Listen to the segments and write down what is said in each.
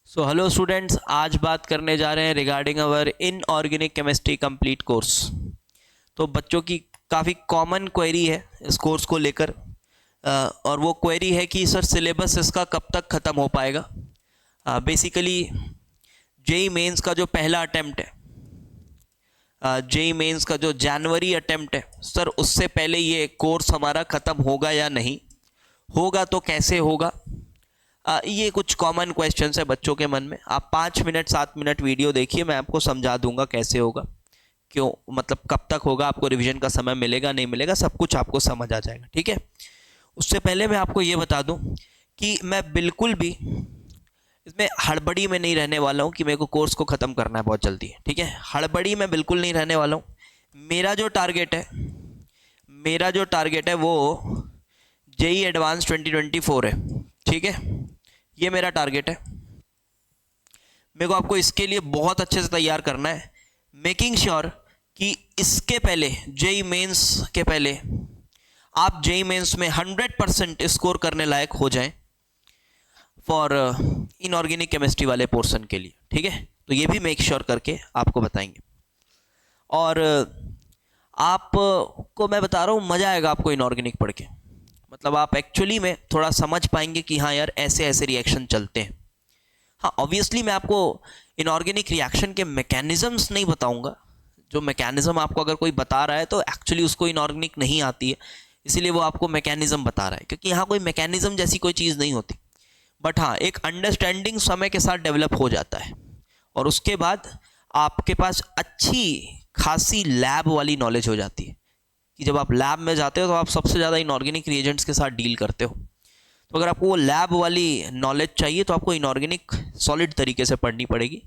Hello students, आज बात करने जा रहे हैं रिगार्डिंग अवर इनऑर्गेनिक केमिस्ट्री कंप्लीट कोर्स। तो बच्चों की काफ़ी कॉमन क्वेरी है इस कोर्स को लेकर, और वो क्वेरी है कि सर सिलेबस इसका कब तक ख़त्म हो पाएगा। बेसिकली जेई मेंस का जो पहला अटेम्प्ट है, जेई मेंस का जो जनवरी अटेम्प्ट है सर, उससे पहले ये कोर्स हमारा ख़त्म होगा या नहीं होगा, तो कैसे होगा। ये कुछ कॉमन क्वेश्चंस है बच्चों के मन में। आप 5 मिनट 7 मिनट वीडियो देखिए, मैं आपको समझा दूंगा कैसे होगा, क्यों मतलब कब तक होगा, आपको रिवीजन का समय मिलेगा नहीं मिलेगा, सब कुछ आपको समझ आ जाएगा। ठीक है, उससे पहले मैं आपको ये बता दूं कि मैं बिल्कुल भी इसमें हड़बड़ी में नहीं रहने वाला हूँ कि मेरे को कोर्स को ख़त्म करना है बहुत जल्दी। ठीक है, हड़बड़ी में बिल्कुल नहीं रहने वाला हूँ। मेरा जो टारगेट है वो जेई एडवांस 2024 है। ठीक है, ये मेरा टारगेट है। मेरे को आपको इसके लिए बहुत अच्छे से तैयार करना है, मेकिंग श्योर कि इसके पहले जेई मेंस के पहले आप जेई मेंस में 100% स्कोर करने लायक हो जाएं फॉर इनऑर्गेनिक केमिस्ट्री वाले पोर्शन के लिए। ठीक है, तो ये भी मेक श्योर करके आपको बताएंगे। और आपको मैं बता रहा हूँ, मज़ा आएगा आपको इनऑर्गेनिक पढ़ के। मतलब आप एक्चुअली में थोड़ा समझ पाएंगे कि हाँ यार, ऐसे ऐसे रिएक्शन चलते हैं। हाँ, ऑब्वियसली मैं आपको इनऑर्गेनिक रिएक्शन के मैकेनिज्म्स नहीं बताऊंगा। जो मैकेनिज्म आपको अगर कोई बता रहा है तो एक्चुअली उसको इनऑर्गेनिक नहीं आती है, इसीलिए वो आपको मैकेनिज्म बता रहा है, क्योंकि यहाँ कोई मैकेनिज्म जैसी कोई चीज़ नहीं होती। बट हाँ, एक अंडरस्टैंडिंग समय के साथ डेवलप हो जाता है, और उसके बाद आपके पास अच्छी खासी लैब वाली नॉलेज हो जाती है कि जब आप लैब में जाते हो तो आप सबसे ज़्यादा इनऑर्गेनिक रिएजेंट्स के साथ डील करते हो। तो अगर आपको वो लैब वाली नॉलेज चाहिए तो आपको इनऑर्गेनिक सॉलिड तरीके से पढ़नी पड़ेगी,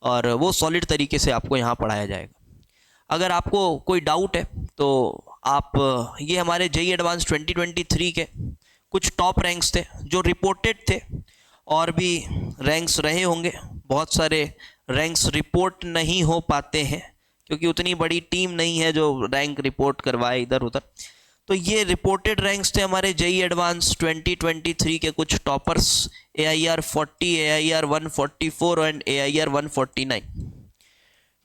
और वो सॉलिड तरीके से आपको यहाँ पढ़ाया जाएगा। अगर आपको कोई डाउट है तो आप ये हमारे जेई एडवांस 2023 के कुछ टॉप रैंक्स थे जो रिपोर्टेड थे, और भी रैंक्स रहे होंगे। बहुत सारे रैंक्स रिपोर्ट नहीं हो पाते हैं क्योंकि उतनी बड़ी टीम नहीं है जो रैंक रिपोर्ट करवाए इधर उधर। तो ये रिपोर्टेड रैंक्स थे हमारे जेई एडवांस 2023 के कुछ toppers, AIR 40, AIR 144 and AIR 149।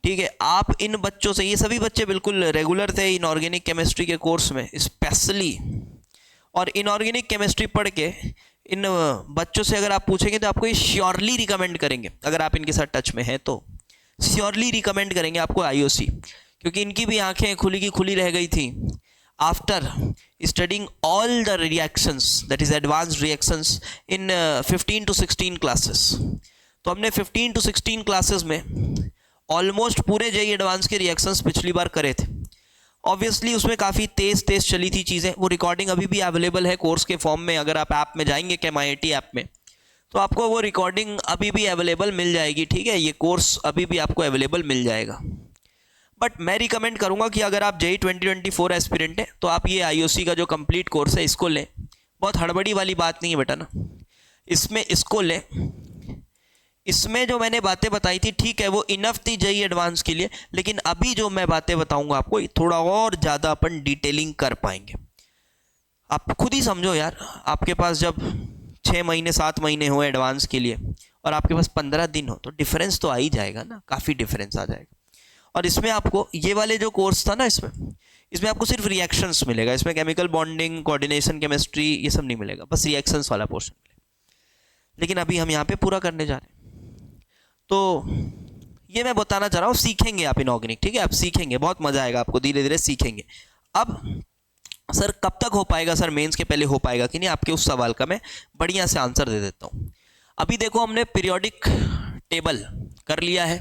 ठीक है, आप इन बच्चों से, ये सभी बच्चे बिल्कुल रेगुलर थे इनऑर्गेनिक केमिस्ट्री के कोर्स में स्पेशली, और इनऑर्गेनिक केमिस्ट्री पढ़ के इन बच्चों से अगर आप पूछेंगे तो आपको ये श्योरली रिकमेंड करेंगे, अगर आप इनके साथ टच में हैं तो श्योरली रिकमेंड करेंगे आपको IOC, क्योंकि इनकी भी आंखें खुली की खुली रह गई थी after studying all the reactions, that is advanced reactions in 15 to 16 classes. तो हमने 15 to 16 क्लासेस में ऑलमोस्ट पूरे जेई एडवांस के रिएक्शंस पिछली बार करे थे। ऑब्वियसली उसमें काफ़ी तेज़ चली थी चीज़ें। वो रिकॉर्डिंग अभी भी अवेलेबल है कोर्स के फॉर्म में। अगर आप ऐप में जाएंगे ChemIIT ऐप में तो आपको वो रिकॉर्डिंग अभी भी अवेलेबल मिल जाएगी। ठीक है, ये कोर्स अभी भी आपको अवेलेबल मिल जाएगा। बट मैं रिकमेंड करूंगा कि अगर आप जेई 2024 एस्पिरेंट हैं तो आप ये IOC का जो कंप्लीट कोर्स है इसको लें। बहुत हड़बड़ी वाली बात नहीं है बेटा ना, इसमें इसको लें। इसमें जो मैंने बातें बताई थी, ठीक है, वो इनफ थी जेई एडवांस के लिए, लेकिन अभी जो मैं बातें बताऊंगा आपको थोड़ा और ज़्यादा अपन डिटेलिंग कर पाएंगे। आप खुद ही समझो यार, आपके पास जब 6 महीने 7 महीने हो एडवांस के लिए और आपके पास 15 दिन हो तो डिफरेंस तो आ ही जाएगा ना, काफ़ी डिफरेंस आ जाएगा। और इसमें आपको ये वाले जो कोर्स था ना, इसमें आपको सिर्फ रिएक्शंस मिलेगा। इसमें केमिकल बॉन्डिंग, कोऑर्डिनेशन केमिस्ट्री ये सब नहीं मिलेगा, बस रिएक्शंस वाला पोर्शन मिलेगा। लेकिन अभी हम यहाँ पे पूरा करने जा रहे हैं, तो ये मैं बताना चाह रहा हूँ, सीखेंगे आप इनऑर्गेनिक। ठीक है, आप सीखेंगे, बहुत मज़ा आएगा आपको, धीरे धीरे सीखेंगे। अब सर कब तक हो पाएगा, सर मेंस के पहले हो पाएगा कि नहीं, आपके उस सवाल का मैं बढ़िया से आंसर दे देता हूँ। अभी देखो, हमने पीरियोडिक टेबल कर लिया है,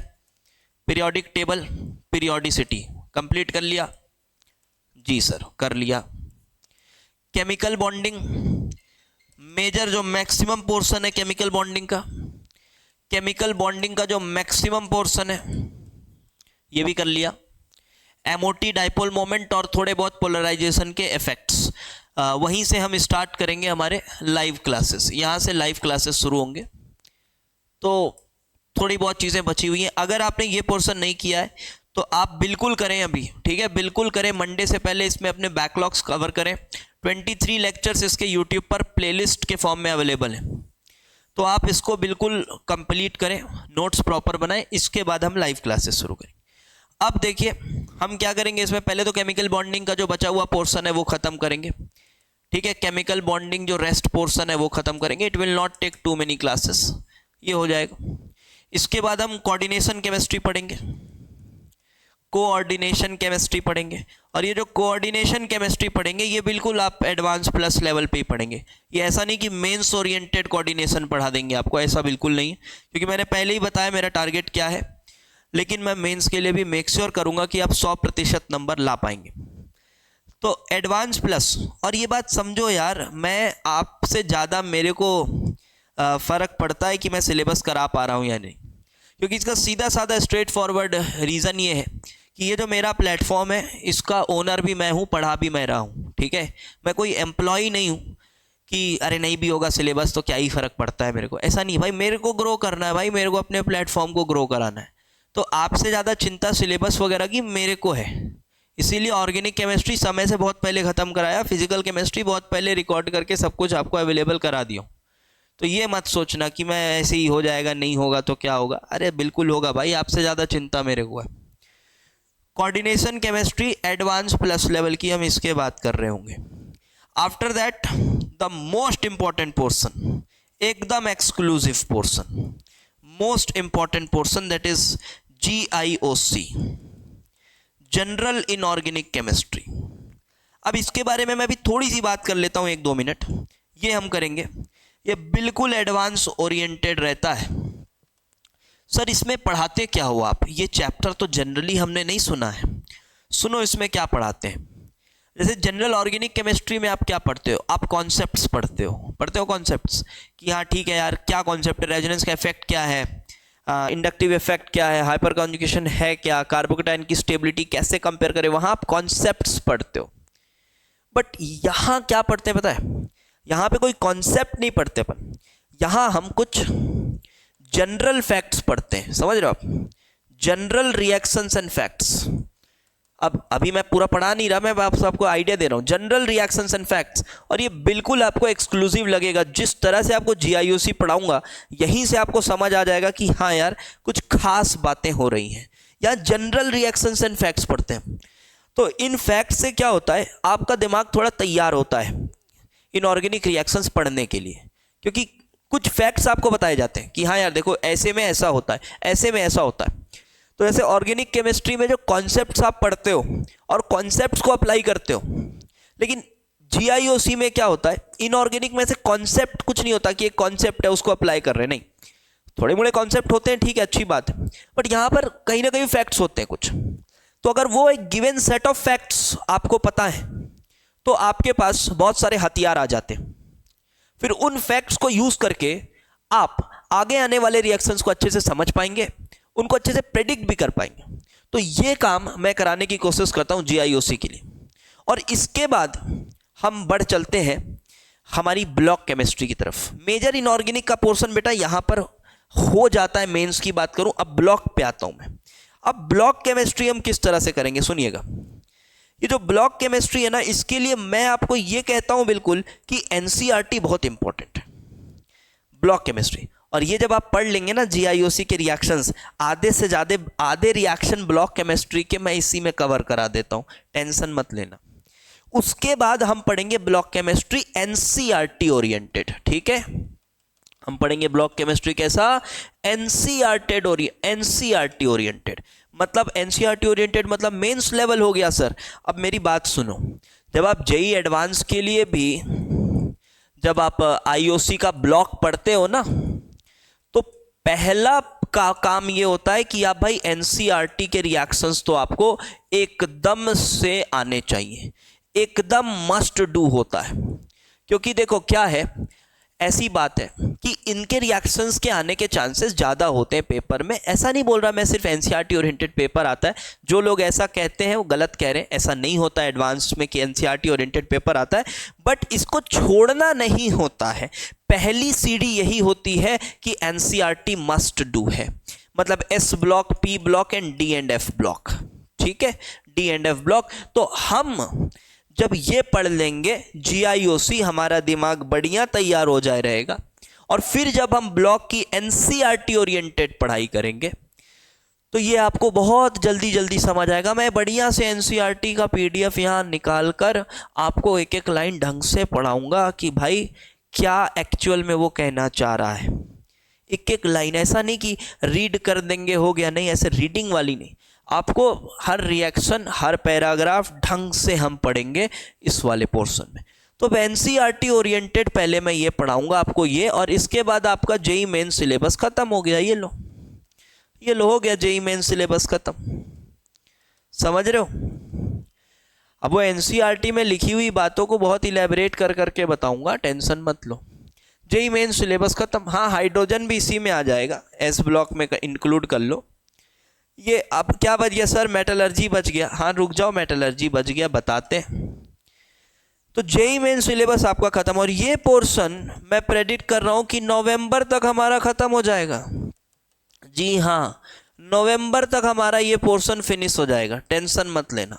पीरियोडिक टेबल पीरियोडिसिटी कंप्लीट कर लिया जी सर, कर लिया। केमिकल बॉन्डिंग मेजर जो मैक्सिमम पोर्शन है केमिकल बॉन्डिंग का जो मैक्सिमम पोर्शन है ये भी कर लिया। MOT डाइपोल मोमेंट और थोड़े बहुत पोलराइजेशन के इफेक्ट्स, वहीं से हम स्टार्ट करेंगे हमारे लाइव क्लासेस। यहाँ से लाइव क्लासेस शुरू होंगे, तो थोड़ी बहुत चीज़ें बची हुई हैं। अगर आपने ये पोर्शन नहीं किया है तो आप बिल्कुल करें अभी। ठीक है, बिल्कुल करें, मंडे से पहले इसमें अपने बैकलॉग्स कवर करें। 23 लेक्चर्स इसके यूट्यूब पर प्लेलिस्ट के फॉर्म में अवेलेबल हैं, तो आप इसको बिल्कुल कंप्लीट करें, नोट्स प्रॉपर बनाएं, इसके बाद हम लाइव क्लासेस शुरू करेंगे। अब देखिए हम क्या करेंगे इसमें, पहले तो केमिकल बॉन्डिंग का जो बचा हुआ पोर्शन है वो खत्म करेंगे, ठीक है। केमिकल बॉन्डिंग जो रेस्ट पोर्शन है वो खत्म करेंगे। It will not take too many classes, ये हो जाएगा। इसके बाद हम कोऑर्डिनेशन केमिस्ट्री पढ़ेंगे, कोऑर्डिनेशन केमिस्ट्री पढ़ेंगे। और ये जो कोऑर्डिनेशन केमिस्ट्री पढ़ेंगे ये बिल्कुल आप एडवांस प्लस लेवल पे ही पढ़ेंगे। ये ऐसा नहीं कि मेंस ओरिएंटेड कोऑर्डिनेशन पढ़ा देंगे आपको, ऐसा बिल्कुल नहीं है, क्योंकि मैंने पहले ही बताया मेरा टारगेट क्या है। लेकिन मैं मेंस के लिए भी मेक श्योर करूंगा कि आप 100% नंबर ला पाएंगे। तो एडवांस प्लस, और ये बात समझो यार, मैं आपसे ज़्यादा मेरे को फ़र्क पड़ता है कि मैं सिलेबस करा पा रहा हूँ या नहीं, क्योंकि इसका सीधा साधा स्ट्रेट फॉरवर्ड रीज़न ये है कि ये जो मेरा प्लेटफॉर्म है इसका ओनर भी मैं हूँ, पढ़ा भी मैं रहा हूँ, ठीक है। मैं कोई एम्प्लॉय नहीं हूँ कि अरे नहीं भी होगा सिलेबस तो क्या ही फ़र्क पड़ता है मेरे को, ऐसा नहीं भाई। मेरे को ग्रो करना है भाई, मेरे को अपने प्लेटफॉर्म को ग्रो कराना है। तो आपसे ज़्यादा चिंता सिलेबस वगैरह की मेरे को है, इसीलिए ऑर्गेनिक केमिस्ट्री समय से बहुत पहले ख़त्म कराया, फिजिकल केमिस्ट्री बहुत पहले रिकॉर्ड करके सब कुछ आपको अवेलेबल करा दिया। तो ये मत सोचना कि मैं ऐसे ही हो जाएगा, नहीं होगा तो क्या होगा, अरे बिल्कुल होगा भाई, आपसे ज़्यादा चिंता मेरे को है। Coordination chemistry advance plus level की हम इसके बात कर रहे होंगे। After that the most important portion, एकदम exclusive portion, most important portion, that is GIOC, general inorganic chemistry. अब इसके बारे में मैं भी थोड़ी सी बात कर लेता हूँ, 1-2 मिनट ये हम करेंगे। ये बिल्कुल एडवांस ओरिएंटेड रहता है। सर इसमें पढ़ाते क्या हो आप, ये चैप्टर तो जनरली हमने नहीं सुना है। सुनो इसमें क्या पढ़ाते हैं। जैसे जनरल ऑर्गेनिक केमिस्ट्री में आप क्या पढ़ते हो, आप कॉन्सेप्ट्स पढ़ते हो कॉन्सेप्ट्स, कि हाँ ठीक है यार क्या कॉन्सेप्ट है, रेजोनेंस का इफेक्ट क्या है, इंडक्टिव इफेक्ट क्या है, हाइपर कॉन्जुगेशन है क्या, कार्बोकेटाइन की स्टेबिलिटी कैसे कंपेयर करें, वहाँ आप कॉन्सेप्ट्स पढ़ते हो। बट यहाँ क्या पढ़ते हैं पता है, यहाँ पे कोई कॉन्सेप्ट नहीं पढ़ते अपन, यहाँ हम कुछ जनरल फैक्ट्स पढ़ते हैं, समझ रहे हो आप, जनरल रिएक्शंस एंड फैक्ट्स। अब अभी मैं पूरा पढ़ा नहीं रहा, मैं आपको आइडिया दे रहा हूँ, जनरल रिएक्शंस एंड फैक्ट्स। और ये बिल्कुल आपको एक्सक्लूसिव लगेगा, जिस तरह से आपको GIOC पढ़ाऊंगा यहीं से आपको समझ आ जाएगा कि हाँ यार कुछ खास बातें हो रही हैं। यहाँ जनरल रिएक्शंस एंड फैक्ट्स पढ़ते हैं, तो इन फैक्ट्स से क्या होता है, आपका दिमाग थोड़ा तैयार होता है इनऑर्गेनिक रिएक्शंस पढ़ने के लिए, क्योंकि कुछ फैक्ट्स आपको बताए जाते हैं कि हाँ यार देखो ऐसे में ऐसा होता है, ऐसे में ऐसा होता है। तो ऐसे ऑर्गेनिक केमिस्ट्री में जो कॉन्सेप्ट्स आप पढ़ते हो और कॉन्सेप्ट्स को अप्लाई करते हो, लेकिन GIOC में क्या होता है, इनऑर्गेनिक में से कॉन्सेप्ट कुछ नहीं होता कि एक कॉन्सेप्ट है उसको अप्लाई कर रहे हैं, नहीं, थोड़े मोड़े कॉन्सेप्ट होते हैं, ठीक है अच्छी बात है, बट यहाँ पर कहीं ना कहीं फैक्ट्स होते हैं कुछ। तो अगर वो एक गिवन सेट ऑफ फैक्ट्स आपको पता है तो आपके पास बहुत सारे हथियार आ जाते हैं, फिर उन फैक्ट्स को यूज करके आप आगे आने वाले रिएक्शंस को अच्छे से समझ पाएंगे, उनको अच्छे से प्रेडिक्ट भी कर पाएंगे। तो ये काम मैं कराने की कोशिश करता हूं GIOC के लिए। और इसके बाद हम बढ़ चलते हैं हमारी ब्लॉक केमिस्ट्री की तरफ। मेजर इनऑर्गेनिक का पोर्शन बेटा यहां पर हो जाता है, मेंस की बात करूं, अब ब्लॉक पे आता हूं मैं। अब ब्लॉक केमिस्ट्री हम किस तरह से करेंगे सुनिएगा। ये जो ब्लॉक केमिस्ट्री है ना, इसके लिए मैं आपको ये कहता हूं बिल्कुल कि NCERT बहुत इंपॉर्टेंट है, ब्लॉक केमिस्ट्री। और ये जब आप पढ़ लेंगे ना GIOC के रिएक्शंस, आधे से ज़्यादा आधे रिएक्शन ब्लॉक केमिस्ट्री के मैं इसी में कवर करा देता हूँ, टेंशन मत लेना। उसके बाद हम पढ़ेंगे ब्लॉक केमिस्ट्री NCERT ओरिएंटेड, ठीक है। हम पढ़ेंगे ब्लॉक केमिस्ट्री कैसा, NCERT ओरिएंटेड। मतलब NCERT ओरिएंटेड मतलब मेंस लेवल हो गया सर। अब मेरी बात सुनो, जब आप JEE एडवांस के लिए भी जब आप IOC का ब्लॉक पढ़ते हो ना, तो पहला का काम ये होता है कि आप भाई NCERT के रिएक्शंस तो आपको एकदम से आने चाहिए, एकदम मस्ट डू होता है। क्योंकि देखो क्या है, ऐसी बात है कि इनके रिएक्शंस के आने के चांसेस ज़्यादा होते हैं पेपर में। ऐसा नहीं बोल रहा मैं सिर्फ NCERT ओरिएंटेड पेपर आता है, जो लोग ऐसा कहते हैं वो गलत कह रहे हैं। ऐसा नहीं होता एडवांस में कि NCERT ओरिएंटेड पेपर आता है, बट इसको छोड़ना नहीं होता है। पहली सीढ़ी यही होती है कि NCERT मस्ट डू है, मतलब S block, P block and D and F block, ठीक है, D एंड F ब्लॉक। तो हम जब ये पढ़ लेंगे GIOC, हमारा दिमाग बढ़िया तैयार हो जाए रहेगा। और फिर जब हम ब्लॉक की एनसीईआरटी ओरिएंटेड पढ़ाई करेंगे तो ये आपको बहुत जल्दी समझ आएगा। मैं बढ़िया से एनसीईआरटी का पीडीएफ यहाँ निकाल कर आपको एक एक लाइन ढंग से पढ़ाऊंगा कि भाई क्या एक्चुअल में वो कहना चाह रहा है। एक एक लाइन, ऐसा नहीं कि रीड कर देंगे हो गया, नहीं, ऐसे रीडिंग वाली नहीं, आपको हर रिएक्शन हर पैराग्राफ ढंग से हम पढ़ेंगे इस वाले पोर्शन में। तो एनसीईआरटी ओरिएंटेड पहले मैं ये पढ़ाऊंगा आपको ये, और इसके बाद आपका जेईई मेन सिलेबस खत्म हो गया। ये लो हो गया जेईई मेन सिलेबस खत्म। समझ रहे हो? अब वो एनसीईआरटी में लिखी हुई बातों को बहुत इलेबरेट कर करके बताऊंगा, टेंशन मत लो। जेईई मेन सिलेबस खत्म। हाँ, हाइड्रोजन भी इसी में आ जाएगा, एस ब्लॉक में इंक्लूड कर लो। ये अब क्या बच गया सर? मेटलर्जी बच गया। हाँ रुक जाओ, मेटलर्जी बच गया, बताते हैं। तो जेईई मेन सिलेबस आपका खत्म, और ये पोर्शन मैं प्रेडिक्ट कर रहा हूं कि नवंबर तक हमारा खत्म हो जाएगा। जी हाँ, नवंबर तक हमारा ये पोर्शन फिनिश हो जाएगा, टेंशन मत लेना।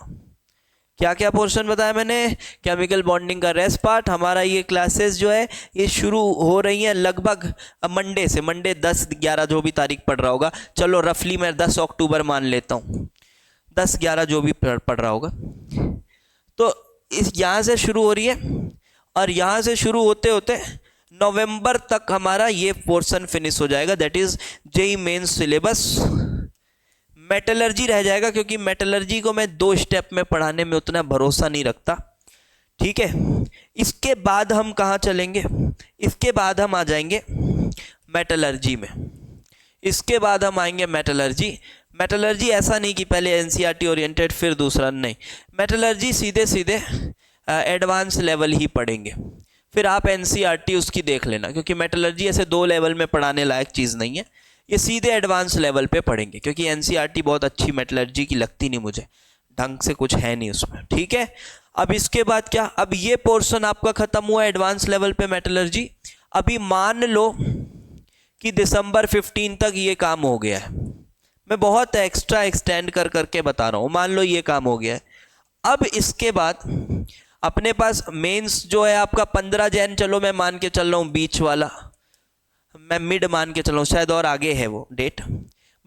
क्या क्या पोर्शन बताया मैंने? केमिकल बॉन्डिंग का रेस्ट पार्ट, हमारा ये क्लासेस जो है ये शुरू हो रही हैं लगभग मंडे से। मंडे 10-11 जो भी तारीख पड़ रहा होगा, चलो रफली मैं 10 अक्टूबर मान लेता हूँ, 10-11 जो भी पड़ रहा होगा। तो इस यहाँ से शुरू हो रही है, और यहाँ से शुरू होते होते नवंबर तक हमारा ये पोर्शन फिनिश हो जाएगा, that is JEE main syllabus. Metallurgy रह जाएगा, क्योंकि मेटलर्जी को मैं 2 स्टेप में पढ़ाने में उतना भरोसा नहीं रखता। ठीक है, इसके बाद हम कहाँ चलेंगे? इसके बाद हम आ जाएंगे मेटलर्जी में। इसके बाद हम आएंगे मेटलर्जी ऐसा नहीं कि पहले एनसीईआरटी ओरिएंटेड फिर दूसरा, नहीं, मेटलर्जी सीधे एडवांस लेवल ही पढ़ेंगे। फिर आप एनसीईआरटी उसकी देख लेना, क्योंकि मेटलर्जी ऐसे 2 लेवल में पढ़ाने लायक चीज़ नहीं है, ये सीधे एडवांस लेवल पे पढ़ेंगे, क्योंकि एनसीईआरटी बहुत अच्छी मेटलर्जी की लगती नहीं मुझे, ढंग से कुछ है नहीं उसमें। ठीक है, अब इसके बाद क्या? अब ये पोर्शन आपका खत्म हुआ एडवांस लेवल पे मेटलर्जी। अभी मान लो कि दिसंबर 15 तक ये काम हो गया है, मैं बहुत एक्स्ट्रा एक्सटेंड कर करके बता रहा हूँ, मान लो ये काम हो गया है। अब इसके बाद अपने पास मेंस जो है आपका 15 जैन, चलो मैं मान के चल रहा हूँ बीच वाला, मैं मिड मान के चल रहा हूँ, शायद और आगे है वो डेट,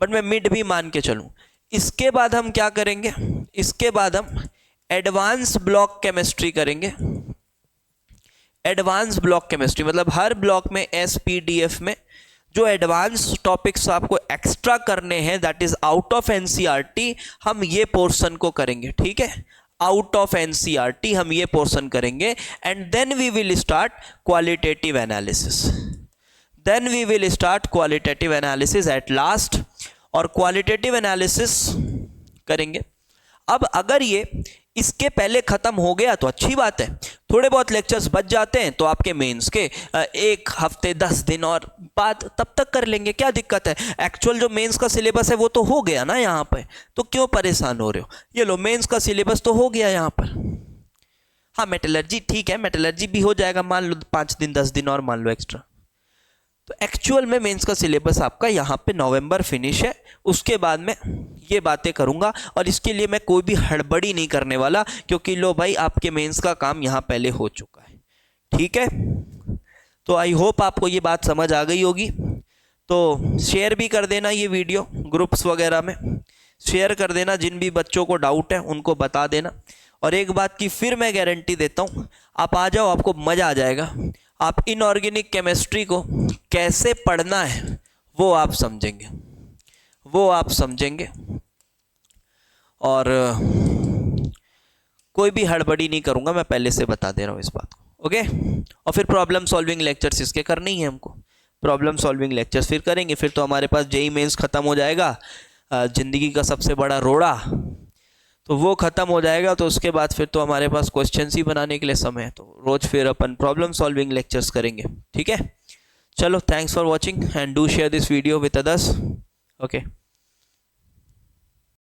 बट मैं मिड भी मान के चलूँ। इसके बाद हम क्या करेंगे? इसके बाद हम एडवांस ब्लॉक केमिस्ट्री करेंगे। एडवांस ब्लॉक केमिस्ट्री मतलब हर ब्लॉक में एसपीडीएफ में जो एडवांस टॉपिक्स आपको एक्स्ट्रा करने हैं, that is out of NCERT, हम ये पोर्शन को करेंगे। ठीक है, आउट ऑफ एनसीईआरटी हम ये पोर्शन करेंगे, and then we will start qualitative analysis. Then we will start qualitative analysis at last, और क्वालिटेटिव एनालिसिस करेंगे। अब अगर ये इसके पहले खत्म हो गया तो अच्छी बात है, थोड़े बहुत लेक्चर्स बच जाते हैं तो आपके मेंस के 1 हफ्ते 10 दिन और बाद तब तक कर लेंगे, क्या दिक्कत है? एक्चुअल जो मेंस का सिलेबस है वो तो हो गया ना यहाँ पे, तो क्यों परेशान हो रहे हो? ये लो, मेंस का सिलेबस तो हो गया यहाँ पर। हाँ मेटलर्जी ठीक है, मेटलर्जी भी हो जाएगा, मान लो 5 दिन 10 दिन और मान लो एक्स्ट्रा। तो एक्चुअल में मेंस का सिलेबस आपका यहाँ पे नवंबर फिनिश है, उसके बाद में ये बातें करूँगा, और इसके लिए मैं कोई भी हड़बड़ी नहीं करने वाला, क्योंकि लो भाई आपके मेंस का काम यहाँ पहले हो चुका है। ठीक है, तो आई होप आपको ये बात समझ आ गई होगी। तो शेयर भी कर देना ये वीडियो ग्रुप्स वगैरह में, शेयर कर देना, जिन भी बच्चों को डाउट है उनको बता देना। और एक बात की फिर मैं गारंटी देता हूँ, आप आ जाओ, आपको मज़ा आ जाएगा। आप इनऑर्गेनिक केमिस्ट्री को कैसे पढ़ना है वो आप समझेंगे, और कोई भी हड़बड़ी नहीं करूँगा, मैं पहले से बता दे रहा हूँ इस बात को। ओके, और फिर प्रॉब्लम सॉल्विंग लेक्चर्स इसके करने ही है हमको, प्रॉब्लम सॉल्विंग लेक्चर्स फिर करेंगे। फिर तो हमारे पास जेईई मेंस ख़त्म हो जाएगा, ज़िंदगी का सबसे बड़ा रोड़ा, तो वो ख़त्म हो जाएगा। तो उसके बाद फिर तो हमारे पास क्वेश्चंस ही बनाने के लिए समय है, तो रोज़ फिर अपन प्रॉब्लम सॉल्विंग लेक्चर्स करेंगे। ठीक है, चलो, thanks for watching and do share this video with others. Okay.